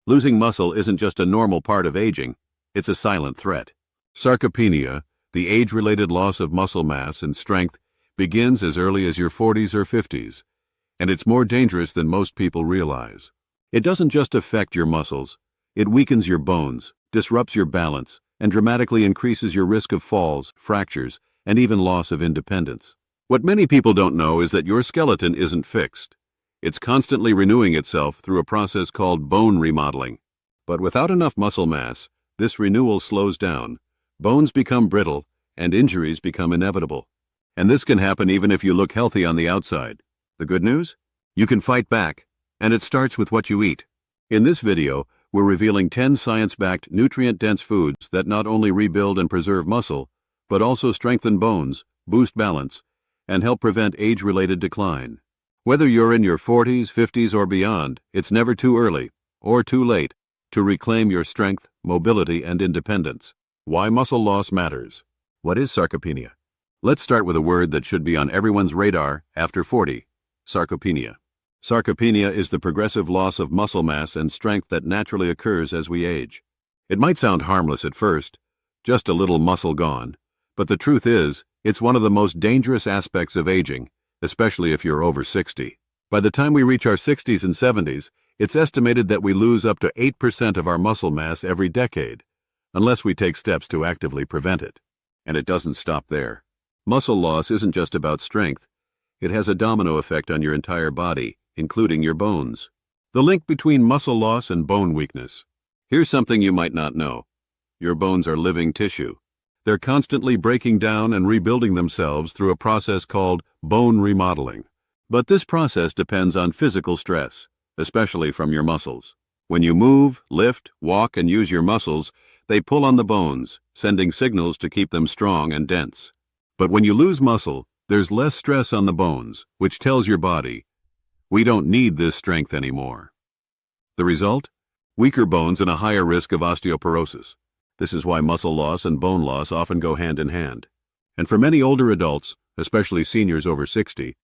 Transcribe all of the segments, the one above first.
Losing muscle isn't just a normal part of aging, it's a silent threat. Sarcopenia, the age-related loss of muscle mass and strength, begins as early as your 40s or 50s, and it's more dangerous than most people realize. It doesn't just affect your muscles, it weakens your bones, disrupts your balance, and dramatically increases your risk of falls, fractures, and even loss of independence. What many people don't know is that your skeleton isn't fixed. It's constantly renewing itself through a process called bone remodeling. But without enough muscle mass, this renewal slows down, bones become brittle, and injuries become inevitable. And this can happen even if you look healthy on the outside. The good news? You can fight back, and it starts with what you eat. In this video, we're revealing 10 science-backed, nutrient-dense foods that not only rebuild and preserve muscle, but also strengthen bones, boost balance, and help prevent age-related decline. Whether you're in your 40s, 50s, or beyond, it's never too early, or too late, to reclaim your strength, mobility, and independence. Why muscle loss matters. What is sarcopenia? Let's start with a word that should be on everyone's radar after 40, sarcopenia. Sarcopenia is the progressive loss of muscle mass and strength that naturally occurs as we age. It might sound harmless at first, just a little muscle gone, but the truth is, it's one of the most dangerous aspects of aging, especially if you're over 60. By the time we reach our 60s and 70s, it's estimated that we lose up to 8% of our muscle mass every decade, unless we take steps to actively prevent it. And it doesn't stop there. Muscle loss isn't just about strength. It has a domino effect on your entire body, including your bones. The link between muscle loss and bone weakness. Here's something you might not know. Your bones are living tissue. They're constantly breaking down and rebuilding themselves through a process called bone remodeling. But this process depends on physical stress, especially from your muscles. When you move, lift, walk, and use your muscles, they pull on the bones, sending signals to keep them strong and dense. But when you lose muscle, there's less stress on the bones, which tells your body, we don't need this strength anymore. The result? Weaker bones and a higher risk of osteoporosis. This is why muscle loss and bone loss often go hand in hand. And for many older adults, especially seniors over 60,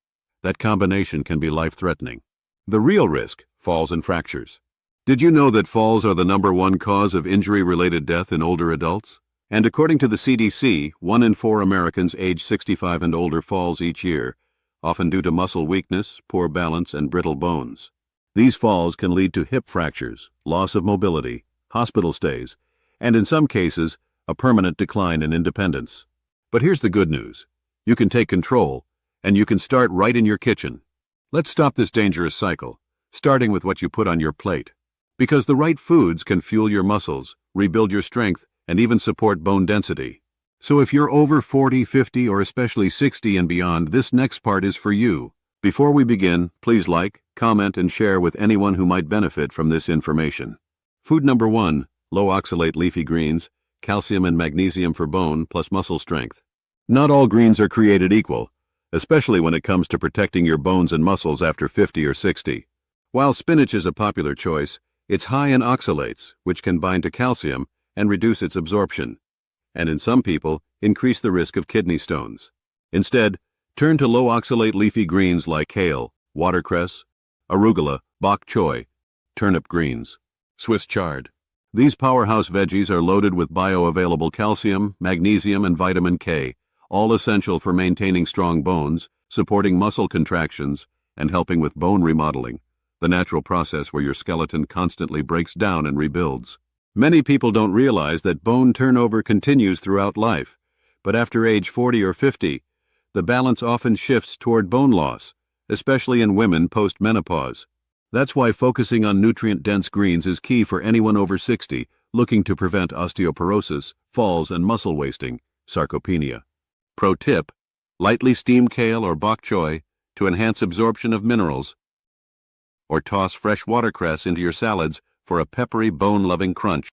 that combination can be life-threatening. The real risk, falls and fractures. Did you know that falls are the #1 cause of injury-related death in older adults? And according to the CDC, 1 in 4 Americans aged 65 and older falls each year, often due to muscle weakness, poor balance, and brittle bones. These falls can lead to hip fractures, loss of mobility, hospital stays, and in some cases, a permanent decline in independence. But here's the good news. You can take control, and you can start right in your kitchen. Let's stop this dangerous cycle, starting with what you put on your plate. Because the right foods can fuel your muscles, rebuild your strength, and even support bone density. So if you're over 40, 50, or especially 60 and beyond, this next part is for you. Before we begin, please like, comment, and share with anyone who might benefit from this information. Food number 1, low oxalate leafy greens, calcium and magnesium for bone plus muscle strength. Not all greens are created equal, especially when it comes to protecting your bones and muscles after 50 or 60. While spinach is a popular choice, it's high in oxalates, which can bind to calcium and reduce its absorption, and in some people, increase the risk of kidney stones. Instead, turn to low oxalate leafy greens like kale, watercress, arugula, bok choy, turnip greens, Swiss chard. These powerhouse veggies are loaded with bioavailable calcium, magnesium, and vitamin K, all essential for maintaining strong bones, supporting muscle contractions, and helping with bone remodeling, the natural process where your skeleton constantly breaks down and rebuilds. Many people don't realize that bone turnover continues throughout life, but after age 40 or 50, the balance often shifts toward bone loss, especially in women post-menopause. That's why focusing on nutrient-dense greens is key for anyone over 60 looking to prevent osteoporosis, falls, and muscle wasting, sarcopenia. Pro tip, lightly steam kale or bok choy to enhance absorption of minerals, or toss fresh watercress into your salads for a peppery, bone-loving crunch.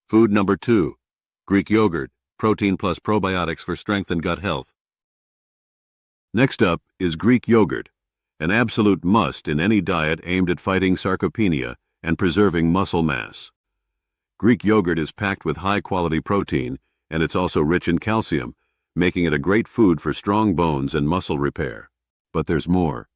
Food number 2, Greek yogurt, protein plus probiotics for strength and gut health. Next up is Greek yogurt, an absolute must in any diet aimed at fighting sarcopenia and preserving muscle mass. Greek yogurt is packed with high-quality protein, and it's also rich in calcium, making it a great food for strong bones and muscle repair. But there's more.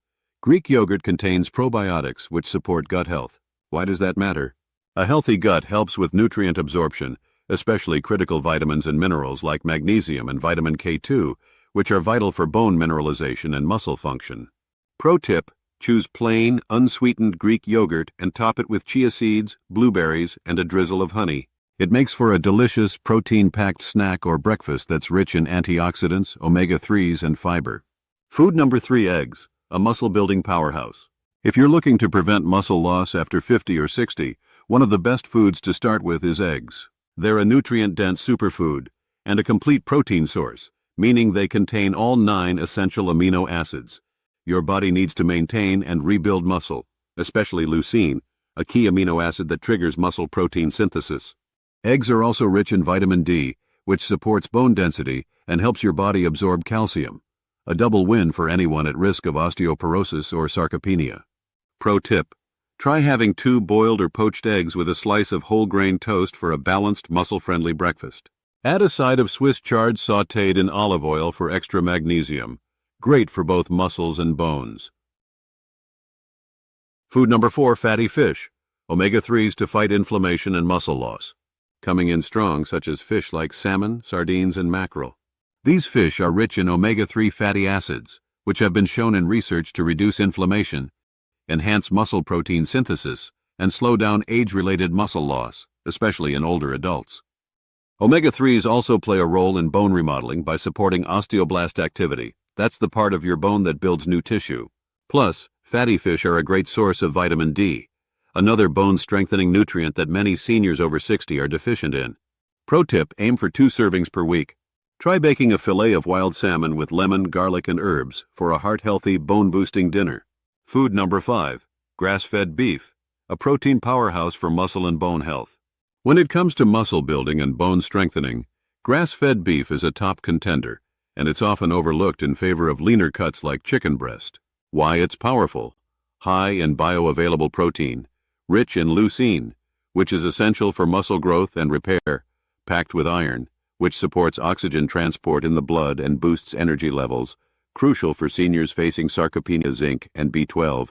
Greek yogurt contains probiotics which support gut health. Why does that matter? A healthy gut helps with nutrient absorption, especially critical vitamins and minerals like magnesium and vitamin K2, which are vital for bone mineralization and muscle function. Pro tip: choose plain, unsweetened Greek yogurt and top it with chia seeds, blueberries, and a drizzle of honey. It makes for a delicious, protein-packed snack or breakfast that's rich in antioxidants, omega-3s, and fiber. Food number 3: eggs, a muscle-building powerhouse. If you're looking to prevent muscle loss after 50 or 60, one of the best foods to start with is eggs. They're a nutrient-dense superfood and a complete protein source, meaning they contain all 9 essential amino acids your body needs to maintain and rebuild muscle, especially leucine, a key amino acid that triggers muscle protein synthesis. Eggs are also rich in vitamin D, which supports bone density and helps your body absorb calcium, a double win for anyone at risk of osteoporosis or sarcopenia. Pro tip: try having 2 boiled or poached eggs with a slice of whole grain toast for a balanced, muscle-friendly breakfast. Add a side of Swiss chard sautéed in olive oil for extra magnesium, great for both muscles and bones. Food number 4: fatty fish, omega-3s to fight inflammation and muscle loss. Coming in strong, such as fish like salmon, sardines, and mackerel. These fish are rich in omega-3 fatty acids, which have been shown in research to reduce inflammation, enhance muscle protein synthesis, and slow down age-related muscle loss, especially in older adults. Omega-3s also play a role in bone remodeling by supporting osteoblast activity. That's the part of your bone that builds new tissue. Plus, fatty fish are a great source of vitamin D, another bone-strengthening nutrient that many seniors over 60 are deficient in. Pro tip: aim for 2 servings per week. Try baking a fillet of wild salmon with lemon, garlic, and herbs for a heart-healthy, bone-boosting dinner. Food number 5: grass-fed beef, a protein powerhouse for muscle and bone health. When it comes to muscle building and bone strengthening, grass-fed beef is a top contender, and it's often overlooked in favor of leaner cuts like chicken breast. Why? It's powerful, high in bioavailable protein, rich in leucine, which is essential for muscle growth and repair, packed with iron, which supports oxygen transport in the blood and boosts energy levels, crucial for seniors facing sarcopenia, zinc and B12,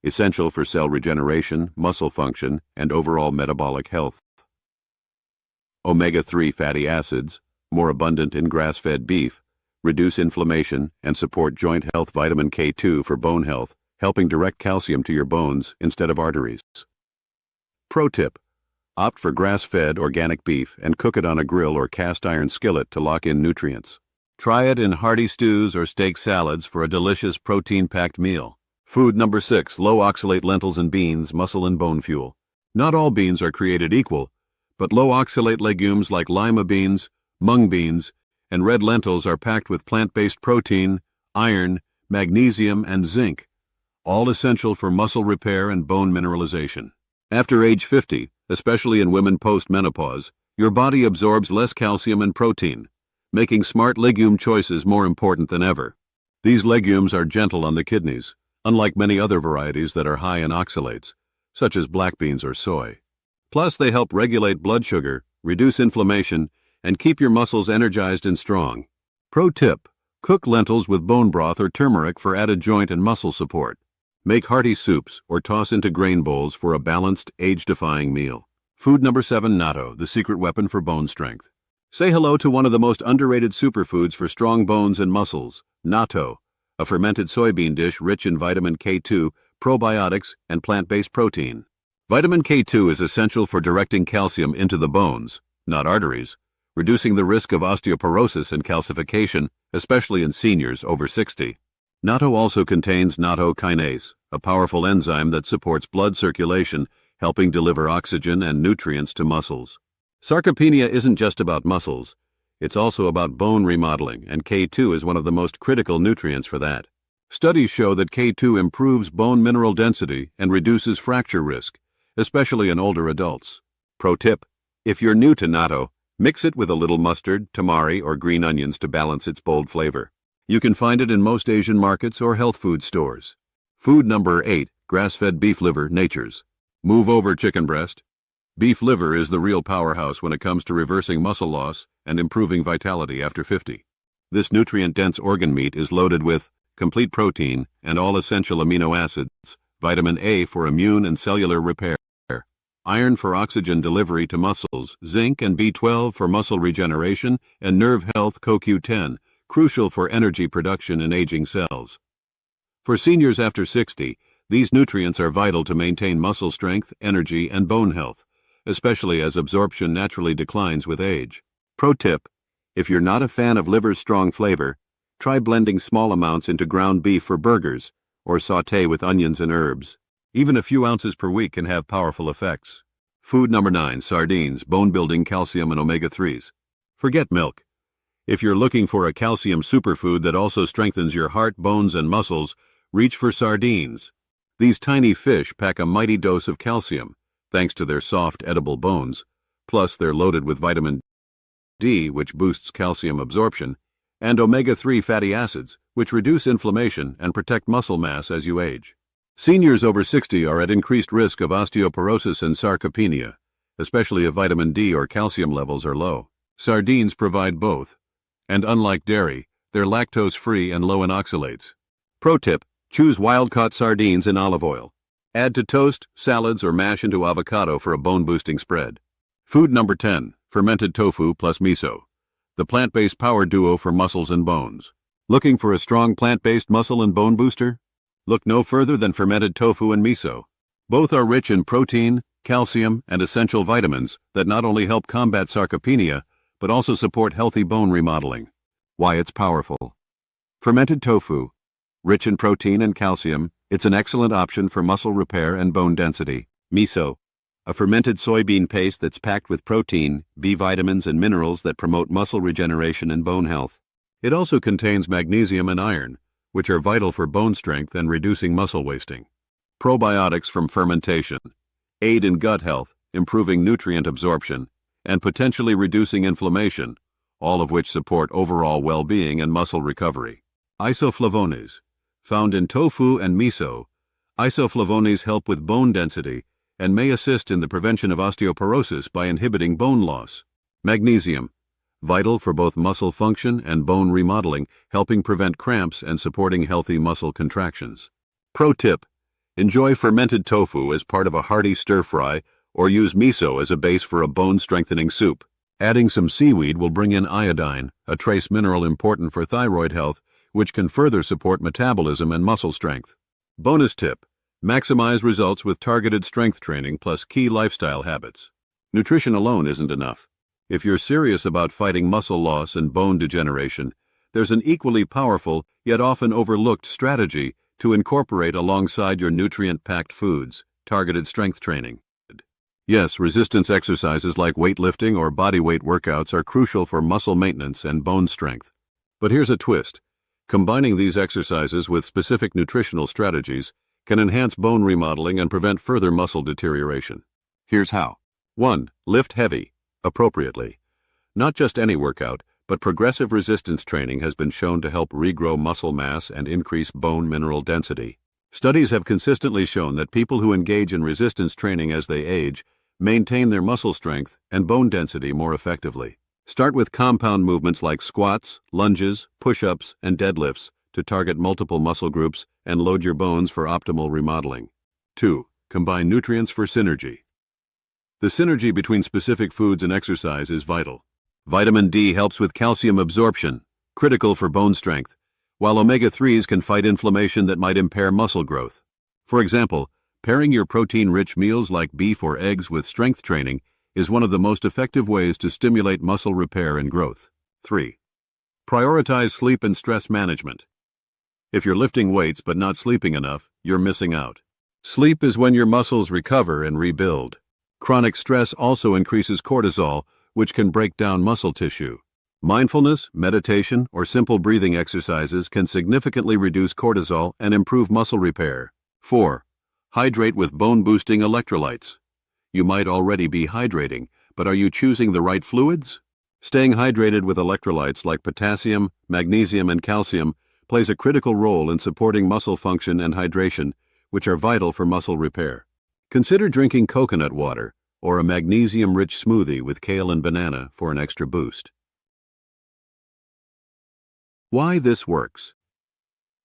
essential for cell regeneration, muscle function, and overall metabolic health. Omega-3 fatty acids, more abundant in grass-fed beef, reduce inflammation and support joint health. Vitamin K2 for bone health, helping direct calcium to your bones instead of arteries. Pro tip: opt for grass-fed organic beef and cook it on a grill or cast iron skillet to lock in nutrients. Try it in hearty stews or steak salads for a delicious protein-packed meal. Food number 6: low oxalate lentils and beans, muscle and bone fuel. Not all beans are created equal, but low oxalate legumes like lima beans, mung beans, and red lentils are packed with plant-based protein, iron, magnesium, and zinc, all essential for muscle repair and bone mineralization. After age 50, especially in women post-menopause, your body absorbs less calcium and protein, making smart legume choices more important than ever. These legumes are gentle on the kidneys, unlike many other varieties that are high in oxalates, such as black beans or soy. Plus, they help regulate blood sugar, reduce inflammation, and keep your muscles energized and strong. Pro tip: cook lentils with bone broth or turmeric for added joint and muscle support. Make hearty soups or toss into grain bowls for a balanced, age-defying meal. Food number 7: natto, the secret weapon for bone strength. Say hello to one of the most underrated superfoods for strong bones and muscles, natto, a fermented soybean dish rich in vitamin K2, probiotics, and plant-based protein. Vitamin K2 is essential for directing calcium into the bones, not arteries, reducing the risk of osteoporosis and calcification, especially in seniors over 60. Natto also contains natto kinase, a powerful enzyme that supports blood circulation, helping deliver oxygen and nutrients to muscles. Sarcopenia isn't just about muscles, it's also about bone remodeling, and K2 is one of the most critical nutrients for that. Studies show that K2 improves bone mineral density and reduces fracture risk, especially in older adults. Pro tip: if you're new to natto, mix it with a little mustard, tamari, or green onions to balance its bold flavor. You can find it in most Asian markets or health food stores. Food number 8: grass-fed beef liver, nature's. Move over, chicken breast. Beef liver is the real powerhouse when it comes to reversing muscle loss and improving vitality after 50. This nutrient-dense organ meat is loaded with complete protein and all essential amino acids, vitamin A for immune and cellular repair, iron for oxygen delivery to muscles, zinc and B12 for muscle regeneration, and nerve health CoQ10, crucial for energy production in aging cells. For seniors after 60, these nutrients are vital to maintain muscle strength, energy, and bone health, especially as absorption naturally declines with age. Pro tip: if you're not a fan of liver's strong flavor, try blending small amounts into ground beef for burgers, or sauté with onions and herbs. Even a few ounces per week can have powerful effects. Food number 9, sardines, bone-building calcium and omega-3s. Forget milk. If you're looking for a calcium superfood that also strengthens your heart, bones, and muscles, reach for sardines. These tiny fish pack a mighty dose of calcium, thanks to their soft, edible bones. Plus, they're loaded with vitamin D, which boosts calcium absorption, and omega-3 fatty acids, which reduce inflammation and protect muscle mass as you age. Seniors over 60 are at increased risk of osteoporosis and sarcopenia, especially if vitamin D or calcium levels are low. Sardines provide both, and unlike dairy, they're lactose-free and low in oxalates. Pro tip: choose wild-caught sardines in olive oil. Add to toast, salads, or mash into avocado for a bone-boosting spread. Food number 10, fermented tofu plus miso, the plant-based power duo for muscles and bones. Looking for a strong plant-based muscle and bone booster? Look no further than fermented tofu and miso. Both are rich in protein, calcium, and essential vitamins that not only help combat sarcopenia, but also support healthy bone remodeling. Why it's powerful. Fermented tofu, rich in protein and calcium, it's an excellent option for muscle repair and bone density. Miso, a fermented soybean paste that's packed with protein, B vitamins, and minerals that promote muscle regeneration and bone health. It also contains magnesium and iron, which are vital for bone strength and reducing muscle wasting. Probiotics from fermentation aid in gut health, improving nutrient absorption, and potentially reducing inflammation, all of which support overall well-being and muscle recovery. Isoflavones, found in tofu and miso, isoflavones help with bone density and may assist in the prevention of osteoporosis by inhibiting bone loss. Magnesium, vital for both muscle function and bone remodeling, helping prevent cramps and supporting healthy muscle contractions. Pro tip: enjoy fermented tofu as part of a hearty stir-fry or use miso as a base for a bone-strengthening soup. Adding some seaweed will bring in iodine, a trace mineral important for thyroid health, which can further support metabolism and muscle strength. Bonus tip: maximize results with targeted strength training plus key lifestyle habits. Nutrition alone isn't enough. If you're serious about fighting muscle loss and bone degeneration, there's an equally powerful, yet often overlooked strategy to incorporate alongside your nutrient-packed foods: targeted strength training. Yes, resistance exercises like weightlifting or bodyweight workouts are crucial for muscle maintenance and bone strength. But here's a twist. Combining these exercises with specific nutritional strategies can enhance bone remodeling and prevent further muscle deterioration. Here's how. 1. Lift heavy, appropriately. Not just any workout, but progressive resistance training has been shown to help regrow muscle mass and increase bone mineral density. Studies have consistently shown that people who engage in resistance training as they age maintain their muscle strength and bone density more effectively. Start with compound movements like squats, lunges, push-ups, and deadlifts to target multiple muscle groups and load your bones for optimal remodeling. 2. Combine nutrients for synergy. The synergy between specific foods and exercise is vital. Vitamin D helps with calcium absorption, critical for bone strength, while omega-3s can fight inflammation that might impair muscle growth. For example, pairing your protein-rich meals like beef or eggs with strength training is one of the most effective ways to stimulate muscle repair and growth. 3. Prioritize sleep and stress management. If you're lifting weights but not sleeping enough, you're missing out. Sleep is when your muscles recover and rebuild. Chronic stress also increases cortisol, which can break down muscle tissue. Mindfulness, meditation, or simple breathing exercises can significantly reduce cortisol and improve muscle repair. 4. Hydrate with bone-boosting electrolytes. You might already be hydrating, but are you choosing the right fluids? Staying hydrated with electrolytes like potassium, magnesium, and calcium plays a critical role in supporting muscle function and hydration, which are vital for muscle repair. Consider drinking coconut water or a magnesium-rich smoothie with kale and banana for an extra boost. Why this works.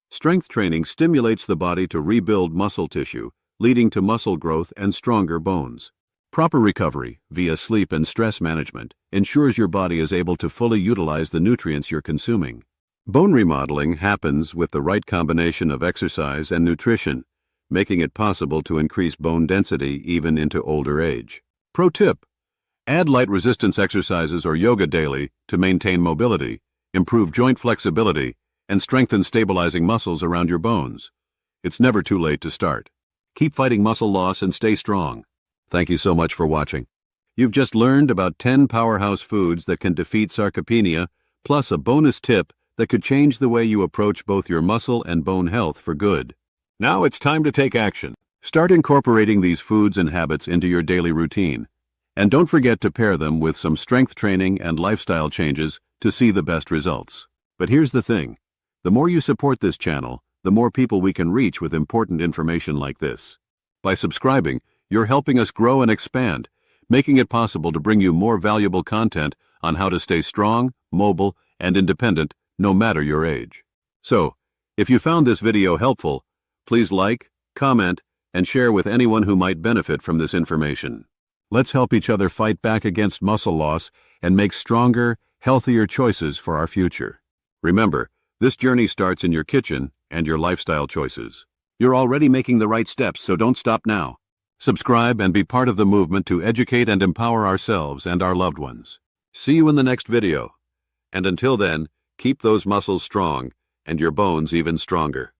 Strength training stimulates the body to rebuild muscle tissue, leading to muscle growth and stronger bones. Proper recovery via sleep and stress management ensures your body is able to fully utilize the nutrients you're consuming. Bone remodeling happens with the right combination of exercise and nutrition, making it possible to increase bone density even into older age. Pro tip: add light resistance exercises or yoga daily to maintain mobility, improve joint flexibility, and strengthen stabilizing muscles around your bones. It's never too late to start. Keep fighting muscle loss and stay strong. Thank you so much for watching. You've just learned about 10 powerhouse foods that can defeat sarcopenia, plus a bonus tip that could change the way you approach both your muscle and bone health for good. Now it's time to take action. Start incorporating these foods and habits into your daily routine. And don't forget to pair them with some strength training and lifestyle changes to see the best results. But here's the thing. The more you support this channel, the more people we can reach with important information like this. By subscribing, you're helping us grow and expand, making it possible to bring you more valuable content on how to stay strong, mobile, and independent no matter your age. So, if you found this video helpful, please like, comment, and share with anyone who might benefit from this information. Let's help each other fight back against muscle loss and make stronger, healthier choices for our future. Remember, this journey starts in your kitchen and your lifestyle choices. You're already making the right steps, so don't stop now. Subscribe and be part of the movement to educate and empower ourselves and our loved ones. See you in the next video. And until then, keep those muscles strong and your bones even stronger.